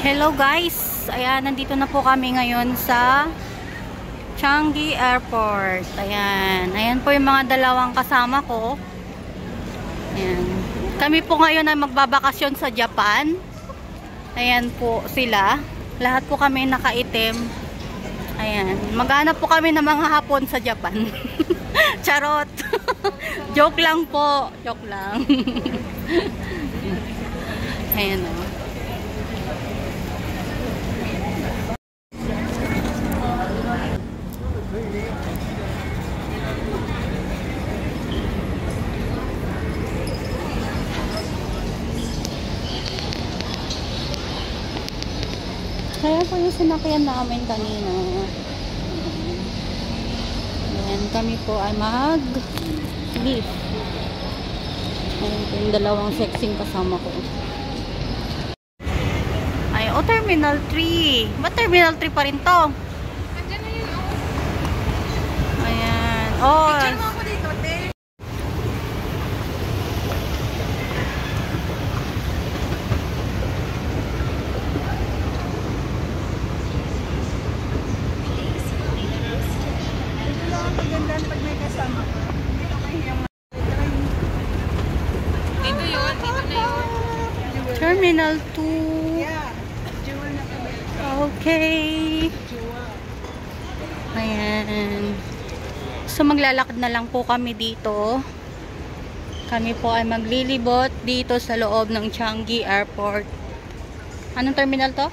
Hello guys! Ayan, nandito na po kami ngayon sa Changi Airport. Ayan. Ayan po yung mga dalawang kasama ko. Ayan. Kami po ngayon ay magbabakasyon sa Japan. Ayan po sila. Lahat po kami nakaitim. Ayan. Maghanap po kami ng mga hapon sa Japan. Charot! Joke lang po. Joke lang. Ayan o. Kaya po yung sinakyan namin kanina. Ayan, kami po ay mag-leave. Ayan po yung dalawang sexing kasama ko. Ay, oh, Terminal 3. Ba't Terminal 3 pa rin to? Andiyan na yun, oh. Ayan. Oh. Picture mo ako dito, te. Pag may kasama ka. Dito yun, dito na yun. Terminal 2. Yeah. Jewel na kami. Okay. Ayan. So maglalakad na lang po kami dito. Kami po ay maglilibot dito sa loob ng Changi Airport. Anong terminal to?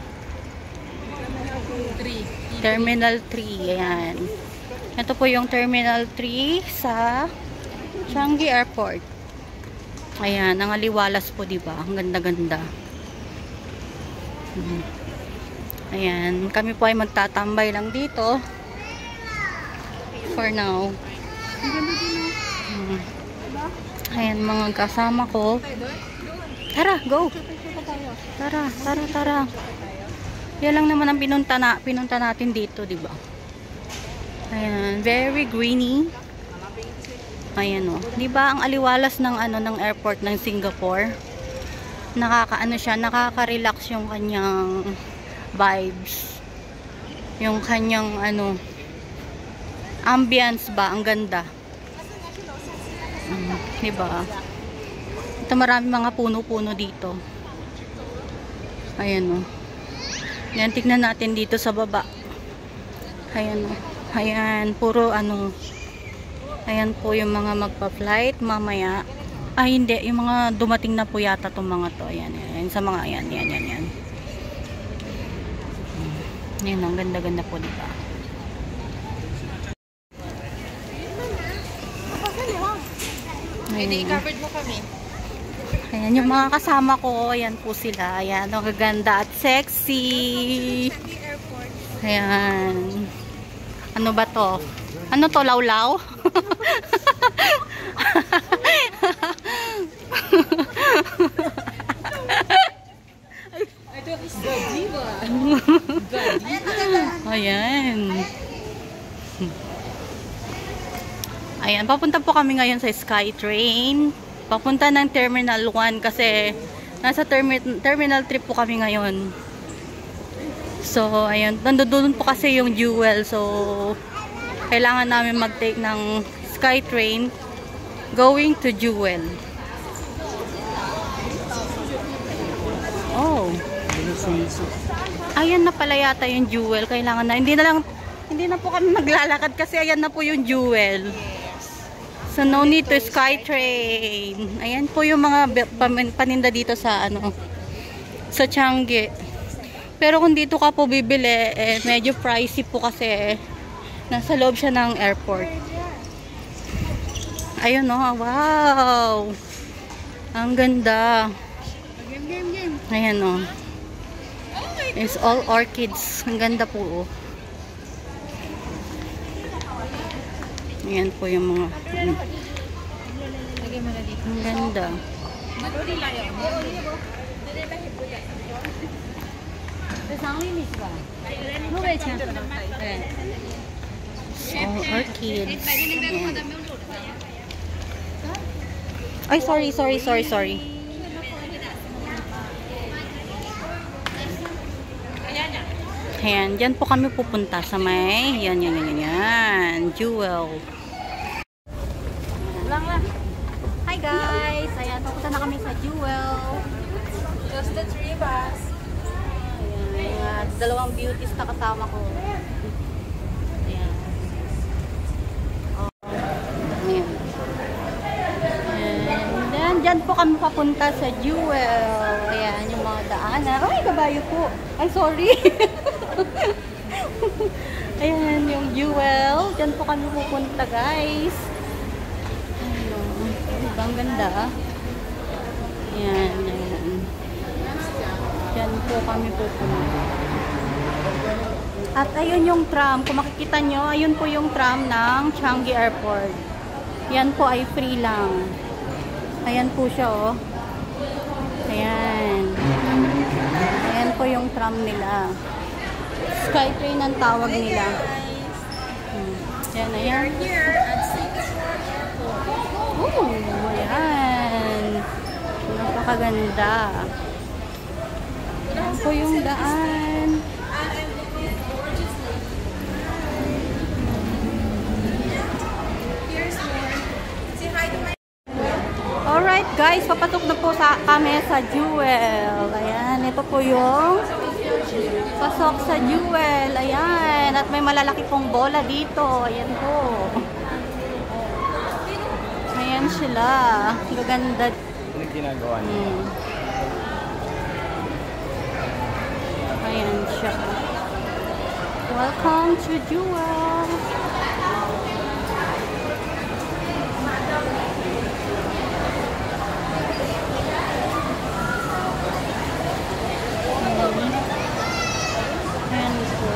Terminal 3. Ayan. Ito po yung Terminal 3 sa Changi Airport. Ayan, ang aliwalas po, diba? Ang ganda-ganda. Ayan, kami po ay magtatambay lang dito. For now. Ayan, mga kasama ko. Tara, go! Tara. Yan lang naman ang pinunta natin dito, diba? Ayan, very greeny. Ayan o. Diba ang aliwalas ng ng airport ng Singapore? Nakaka-relax yung kanyang vibes. Yung kanyang ambience ba, ang ganda. Diba? Ito marami mga puno-puno dito. Ayan o. Yan, tignan natin dito sa baba. Ayan o. Ayan, puro ayan po yung mga magpa-flight mamaya. Ay, hindi. Yung mga dumating na po yata itong mga to. Ayan, ayan. Sa mga, ayan. Ayan, ang ganda-ganda po, diba? Hindi, covered mo kami. Ayan, yung mga kasama ko. Ayan po sila. Ayan, ang gaganda at sexy. Ayan. Ano ba to? Ano to, lawlaw? Ayan. Ayan, papunta po kami ngayon sa SkyTrain. Papunta ng Terminal 1 kasi nasa Terminal 3 po kami ngayon. So, ayan, nandoon po kasi yung Jewel. So, kailangan namin mag-take ng SkyTrain going to Jewel. Oh. Ayan na pala yata yung Jewel. Kailangan na. Hindi na po kami maglalakad kasi ayan na po yung Jewel. So, no need to SkyTrain. Ayan po yung mga paninda dito sa sa Changi. Pero kung dito ka po bibili, medyo pricey po kasi nasa loob siya ng airport. Ayun o, wow! Ang ganda. Ayan o. It's all orchids. Ang ganda po o. Ayan po yung mga ang ganda. All orchids. Ay, sorry. Ayan, dyan po kami pupunta sa may, yan, Jewel. Hi guys! Ayan, pupunta na kami sa Jewel. Just the three of us. Ayan, dalawang beauties na kasama ko. Ayan. Oh, ayan. And then, dyan po kami papunta sa Jewel. Ayan, yung mga daanan. Ay, kabayo po. Ay, sorry. Ayan, yung Jewel. Dyan po kami pupunta, guys. Diba, ang ganda. Ayan, ayan. Dyan po kami pupunta. At ayun yung tram. Kung makikita nyo, ayun po yung tram ng Changi Airport. Yan po ay free lang. Ayan po siya, oh. Ayan. Ayan po yung tram nila. Skytrain ang tawag nila. Ayan, ayan. Here at Singapore Airport. Oh, ayan. Napakaganda. Ayan po yung daan. Alright guys, papasok na po kami sa Jewel. Ayan, ito po yung pasok sa Jewel. Ayan, at may malalaki pong bola dito. Ayan po. Ayan sila. Gaganda. Ano ginagawa niyo? Ayan siya. Welcome to Jewel. Ayan po.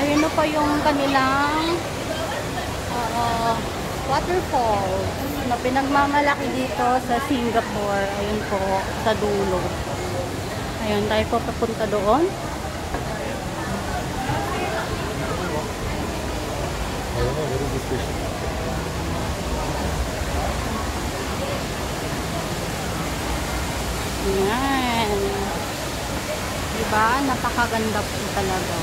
Ayan po yung kanilang waterfall na pinagmamalaki dito sa Singapore. Ayun po, sa dulo. Ayun, tayo po papunta doon. Ayan. Diba? Napakaganda po talaga.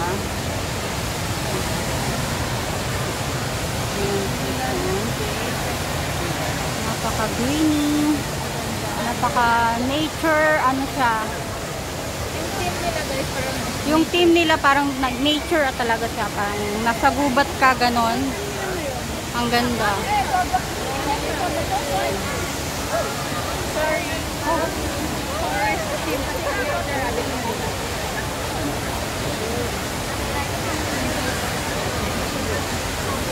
Napaka-greeny, napaka-nature, ano siya. Yung team nila parang nature talaga siya, parang nasa gubat ka ganon. Ang ganda.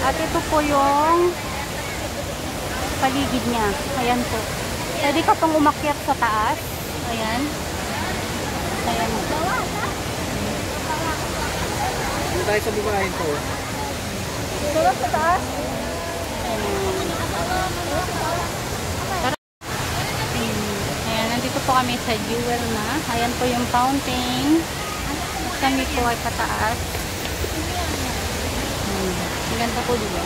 At ito po yung paligid niya. Ayan po. Pwede ka pang umakyat sa taas. Ayan. Ayan. Hindi tayo sa bubahin to. Dito sa taas. Ayan, nandito po kami sa Jewel na. Ayan po yung fountain. At kami po ay pataas. Ang ganda po diba?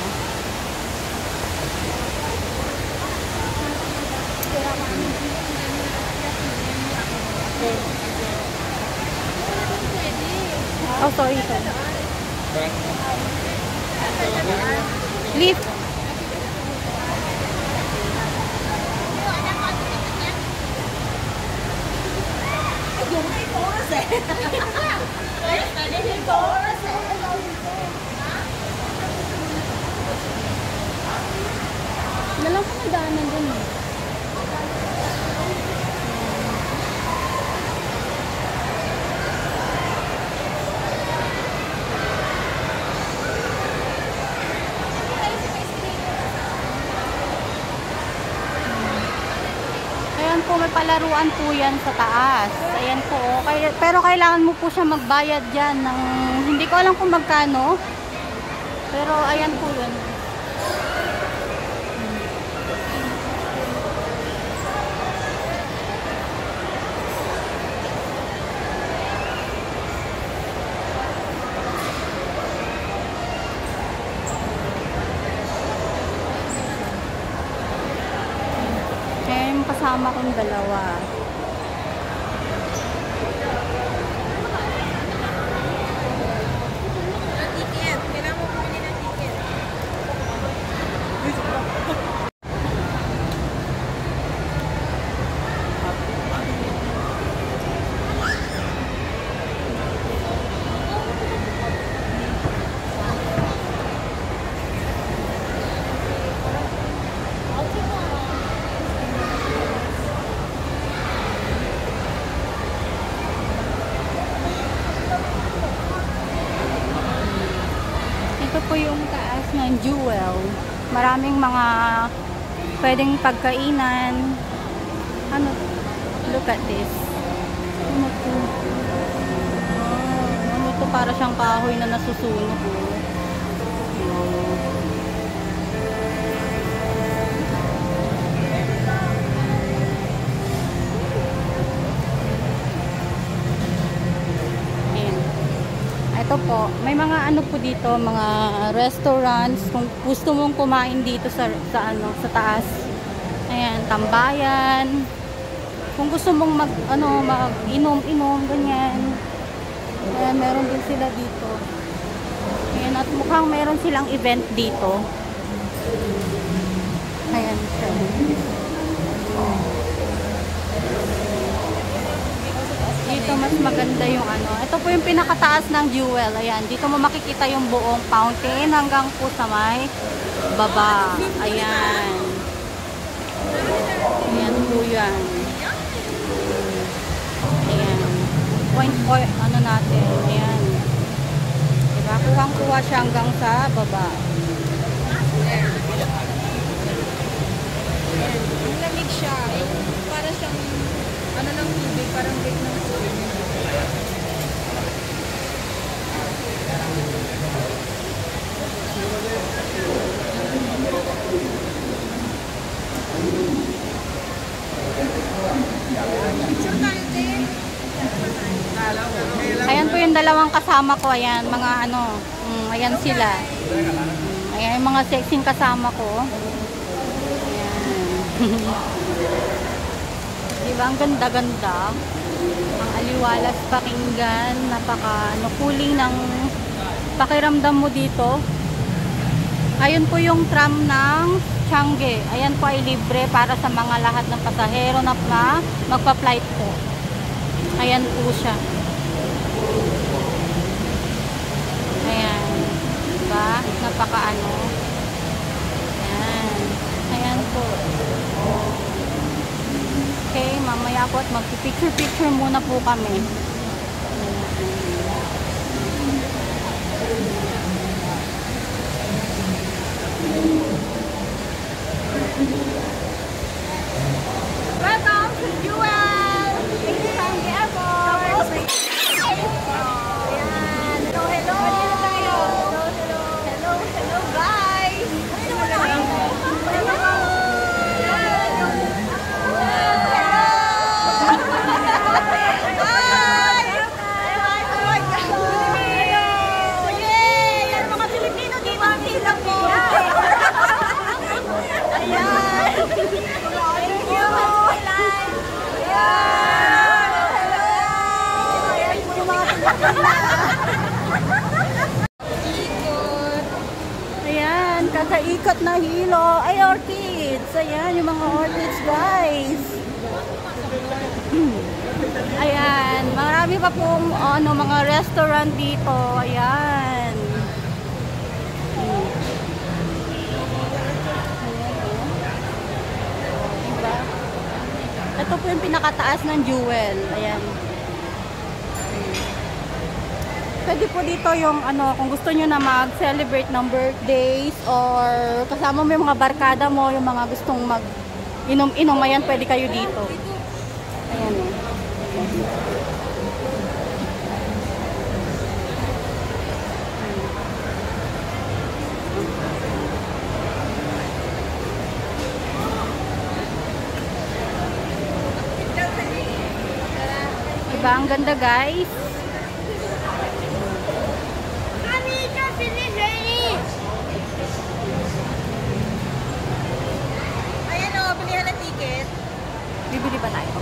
Oh, sorry. Lift. Nalang ko may daanan dun eh. Ayan po, may palaruan po yan sa taas. Ayan po. Pero kailangan mo po siya magbayad dyan ng, hindi ko alam kung magkano. Pero ayan po yun. kasama kong dalawa. Ticket. Kailangan mo bumili ng ticket. Ito po yung taas ng Jewel. Maraming mga pwedeng pagkainan. Ano? Look at this. Ano to? Oh, ano to? Para siyang kahoy na nasusunog. Oh. Ito po, may mga ano po dito, mga restaurants kung gusto mong kumain dito sa taas. Ayan, tambayan. Kung gusto mong mag-inom-inom ganyan. Ayan, meron din sila dito. Ayan, at mukhang meron silang event dito. Ayan siya. Dito mas maganda yung ano. Ito po yung pinakataas ng Jewel. Ayan, dito mo makikita yung buong fountain hanggang po sa may baba. Ayan. Ayan po yan. Ayan. Point ano natin. Ayan. Diba? Kuhang-kuha siya hanggang sa baba. Ang lamig siya. Para siyang ano ng tubig, parang break ng swimming. Ayan po yung dalawang kasama ko. Ayan, mga ano. Ayan sila. Ayan yung mga sexing kasama ko. Ayan. Diba? Ang ganda-ganda. Ang aliwalas pakinggan. Napaka cooling ng pakiramdam mo dito. Ayun po yung tram ng Changi. Ayan po ay libre para sa mga lahat ng pasahero na magpa-flight po. Ayan po siya. Ayan. Diba? Napaka ano. Ayan. Ayan po. Okay, mamaya po at magpipicture-picture muna po kami. Welcome to Jewel! Changi Airport! Ayan! Hello, hello! Hello, hello guys! Ayan, kakaikot na hilo. Ay, orchids. Ayan, yung mga orchids, guys. Ayan, marami pa pong ano, mga restaurant dito. Ayan. Diba? Ito po yung pinakataas ng Jewel. Ayan. Pwede po dito yung ano, kung gusto nyo na mag-celebrate ng birthdays or kasama mo yung mga barkada mo, yung mga gustong mag-inom-inom, ayan, pwede kayo dito. Ayan o. Diba? Ang ganda, guys. Ayan o, bilihan ng ticket. Bili ba tayo?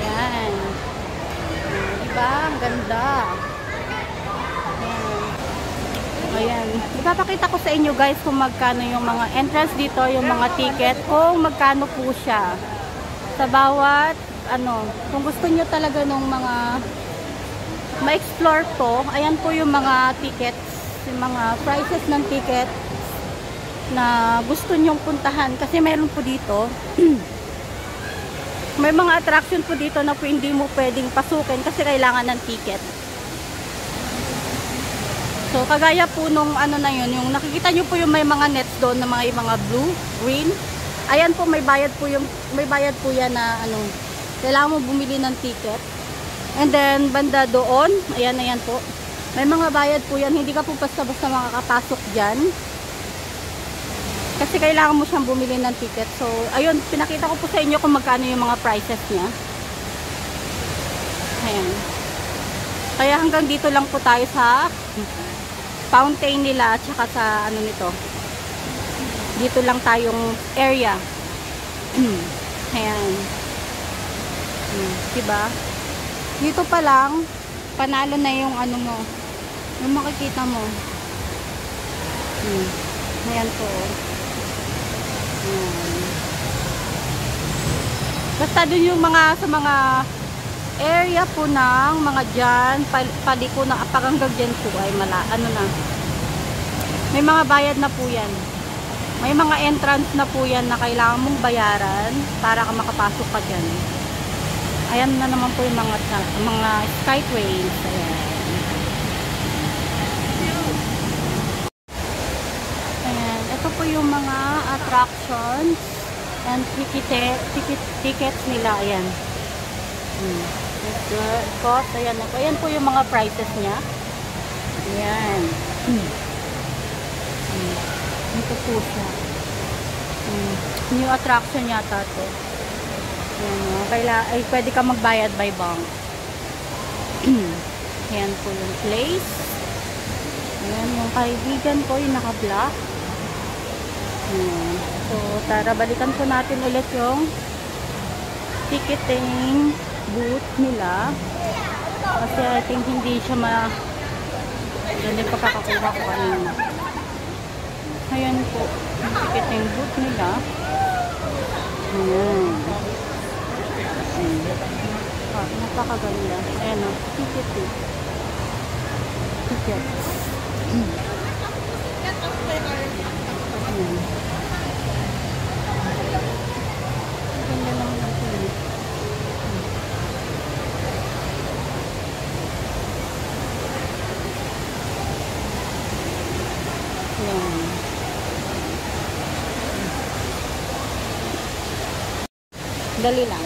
Ayan. Diba? Ang ganda. Ayan. Ipapakita ko sa inyo guys kung magkano yung mga entrance dito, yung mga ticket, kung magkano po siya. Sa bawat, kung gusto nyo talaga nung mga ma-explore po, ayan po yung mga tickets, yung mga prices ng ticket na gusto nyong puntahan. Kasi meron po dito, may mga attraction po dito na po hindi mo pwedeng pasukin kasi kailangan ng ticket. So, kagaya po nung na yun, yung nakikita nyo po yung may mga nets doon na mga blue, green. Ayan po, may bayad po yan na kailangan mo bumili ng ticket. And then, banda doon, ayan po. May mga bayad po yan, hindi ka po basta-basta makakapasok dyan. Kasi kailangan mo siyang bumili ng ticket. So, ayun, pinakita ko po sa inyo kung magkano yung mga prices niya. Ayan. Kaya hanggang dito lang po tayo sa fountain nila at saka sa nito. Dito lang tayong area. Ayan. Diba? Dito pa lang, panalo na yung mo. Yung makikita mo. Ayan po. Basta dun yung sa mga area po ng mga dyan, paliko na hanggang dyan po ay may mga bayad na po yan. May mga entrance na po yan na kailangan mong bayaran para ka makapasok ka dyan. Ayan na naman po yung mga skytrains. Ayan. Ito po yung mga attractions and tickets nila. Ayan. Cost. Ayan po yung mga prices niya. Ayan. Ito po siya. New attraction yata to. Ayan, pwede ka magbayad by bank. Ayan po yung place. Ayan, yung kaibigan ko yung naka-black. So, tara, balikan po natin ulit yung ticketing booth nila. Kasi I think hindi siya yan yung pagkakakuha ko kanina. Ayan po, yung ticketing booth nila. Ayan. Napakaganda. Ayan o, ticket. Ganda naman ang tuloy. Ayan. Dali lang.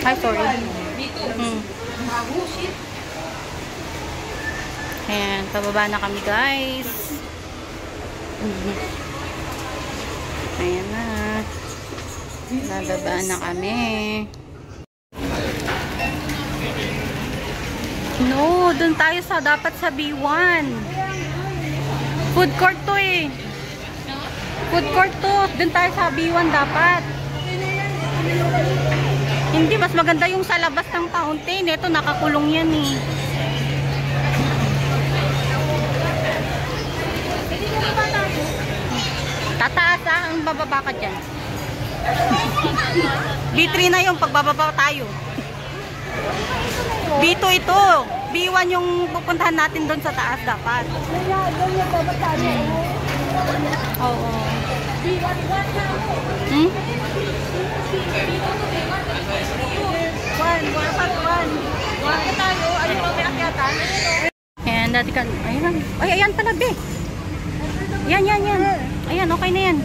Hi, sorry. Ayan, pababa na kami guys. Ayan na. Bababa na kami. No, dun tayo dapat sa B1. Food court to eh. Food court to. Dun tayo sa B1 dapat. Hindi, mas maganda yung sa labas ng fountain. Ito, nakakulong yan eh. Tataas ang bababa ka dyan. B3 na yung pagbababa tayo. B2 ito. B1 yung pupuntahan natin doon sa taas dapat. Oo. Hmm? Ayan, dati ka. Ayan. Ay, ayan pala, be. Yan. Ayan, okay na yan.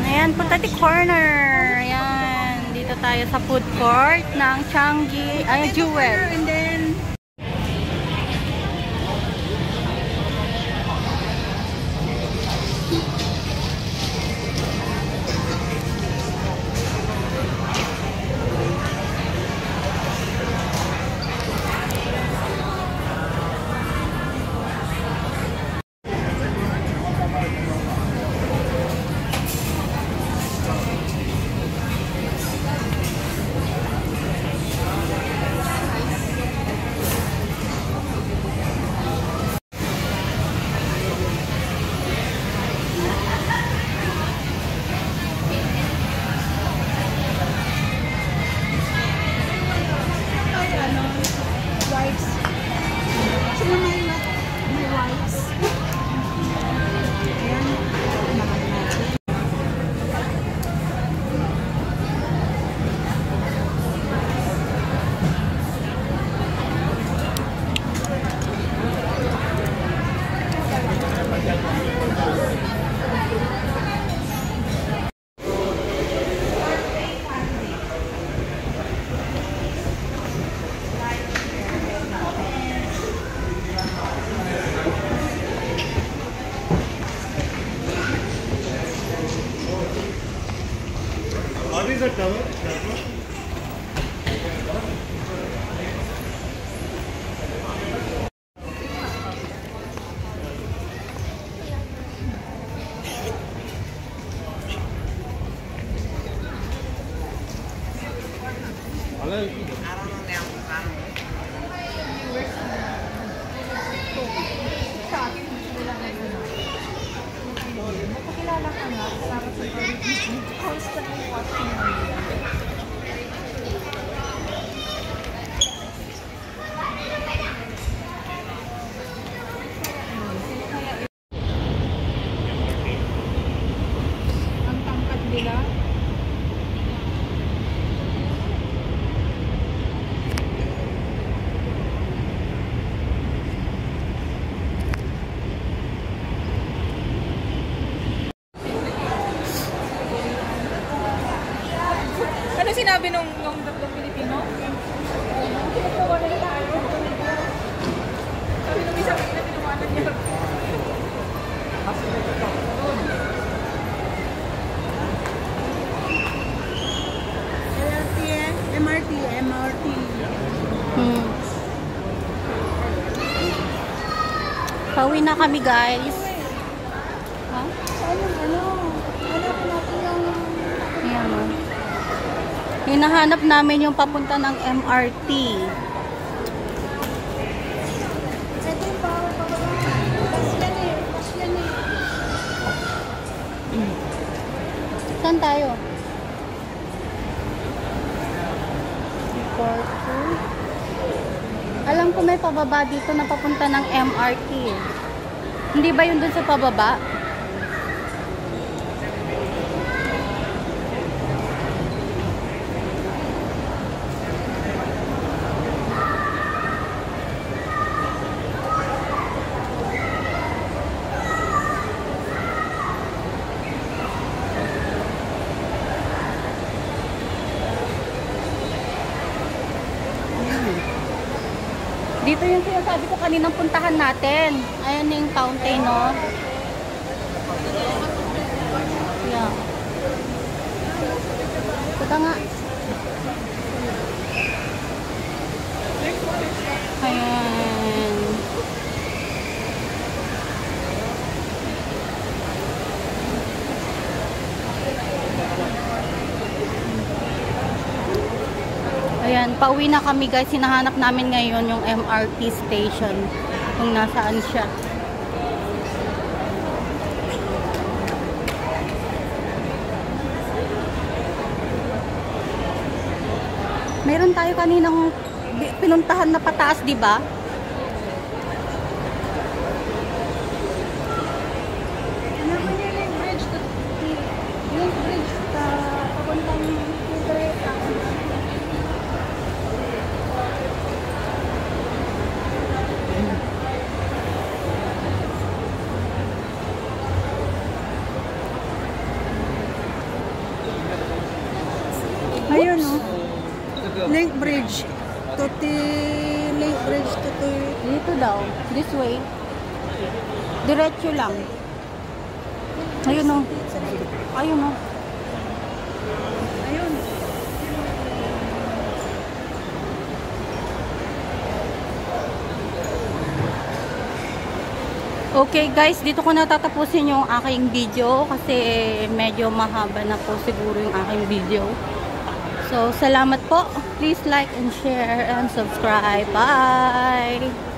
Ayan, punta di corner. Ayan, dito tayo sa food court ng Changi, ay, Jewel. And then, What is the tower? makakilala ka na para sa constantly watching mo. Ang tangkad nila. Ano sinabi nung tatlong Pilipino? Sabi nung isang na tinawanan niya. LRT, MRT. Pauwi na kami guys. Saan yung ano? Hanap natin yung... Ayan o. Hinahanap namin yung papunta ng MRT. Ito pa, pasyan eh. Saan tayo? Alam ko may pababa dito na papunta ng MRT. Hindi ba yun dun sa pababa? Dito yung sinasabi ko kaninang puntahan natin. Ayan yung fountain, no? Yeah. Punta nga. Ayan. Ayan, pauwi na kami guys. Hinahanap namin ngayon yung MRT station. Kung nasaan siya. Meron tayo kaninang pinuntahan na pataas, di ba? Ayun, no? Link Bridge. Link Bridge to Dito daw. This way. Diretso lang. Ayun, no? Ayun, no? Ayun. Okay guys, dito ko natatapusin yung aking video kasi medyo mahaba na po siguro yung aking video. So, salamat po. Please like and share and subscribe. Bye!